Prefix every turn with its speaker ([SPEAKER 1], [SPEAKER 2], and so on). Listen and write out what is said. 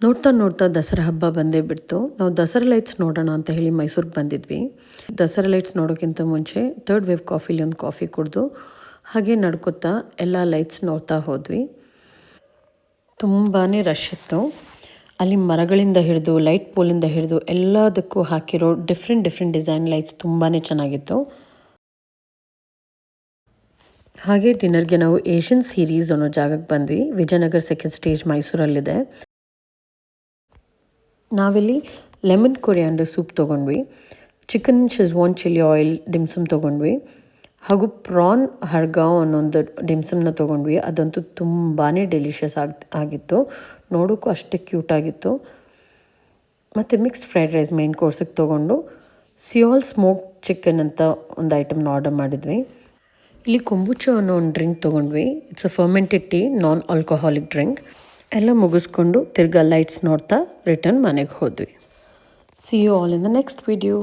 [SPEAKER 1] ನೋಡ್ತಾ ನೋಡ್ತಾ ದಸರಾ ಹಬ್ಬ ಬಂದೇ ಬಿಡ್ತು. ನಾವು ದಸರಾ ಲೈಟ್ಸ್ ನೋಡೋಣ ಅಂತ ಹೇಳಿ ಮೈಸೂರಿಗೆ ಬಂದಿದ್ವಿ. ದಸರಾ ಲೈಟ್ಸ್ ನೋಡೋಕ್ಕಿಂತ ಮುಂಚೆ ಥರ್ಡ್ ವೇವ್ ಕಾಫಿಲಿ ಒಂದು ಕಾಫಿ ಕುಡಿದು ಹಾಗೆ ನಡ್ಕೊತಾ ಎಲ್ಲ ಲೈಟ್ಸ್ ನೋಡ್ತಾ ಹೋದ್ವಿ. ತುಂಬಾ ರಶ್ ಇತ್ತು. ಅಲ್ಲಿ ಮರಗಳಿಂದ ಹಿಡಿದು ಲೈಟ್ ಪೋಲಿಂದ ಹಿಡಿದು ಎಲ್ಲದಕ್ಕೂ ಹಾಕಿರೋ ಡಿಫ್ರೆಂಟ್ ಡಿಸೈನ್ ಲೈಟ್ಸ್ ತುಂಬಾ ಚೆನ್ನಾಗಿತ್ತು. ಹಾಗೆ ಡಿನ್ನರ್ಗೆ ನಾವು ಏಷ್ಯನ್ ಸೀರೀಸ್ ಅನ್ನೋ ಜಾಗಕ್ಕೆ ಬಂದ್ವಿ. ವಿಜಯನಗರ ಸೆಕೆಂಡ್ ಸ್ಟೇಜ್ ಮೈಸೂರಲ್ಲಿದೆ. ನಾವಿಲ್ಲಿ ಲೆಮನ್ ಕೊರಿಯಾಂಡರ್ ಸೂಪ್ ತೊಗೊಂಡ್ವಿ, chicken schezwan chilli oil dim sum ತೊಗೊಂಡ್ವಿ, ಹಾಗೂ ಪ್ರಾನ್ ಹರ್ಗಾವ್ ಅನ್ನೊಂದು ಡಿಮ್ಸಮ್ನ ತೊಗೊಂಡ್ವಿ. ಅದಂತೂ ತುಂಬಾ ಡೆಲಿಷಿಯಸ್ ಆಗಿತ್ತು, ನೋಡೋಕ್ಕೂ ಅಷ್ಟೇ ಕ್ಯೂಟಾಗಿತ್ತು. ಮತ್ತು ಮಿಕ್ಸ್ಡ್ ಫ್ರೈಡ್ ರೈಸ್ ಮೇನ್ ಕೋರ್ಸಿಗೆ ತೊಗೊಂಡು ಸಿಯಾಲ್ ಸ್ಮೋಕ್ ಚಿಕನ್ ಅಂತ ಒಂದು ಐಟಮ್ನ ಆರ್ಡರ್ ಮಾಡಿದ್ವಿ. ಇಲ್ಲಿ ಕೊಂಬುಚು ಅನ್ನೋ ಒಂದು ಡ್ರಿಂಕ್ ತೊಗೊಂಡ್ವಿ. It's a fermented tea, non alcoholic drink. ಎಲ್ಲ ಮುಗಿಸ್ಕೊಂಡು ತಿರ್ಗಾ ಲೈಟ್ಸ್ ನೋಡ್ತಾ ರಿಟರ್ನ್ ಮನೆಗೆ ಹೋದ್ವಿ. See you all in the next video.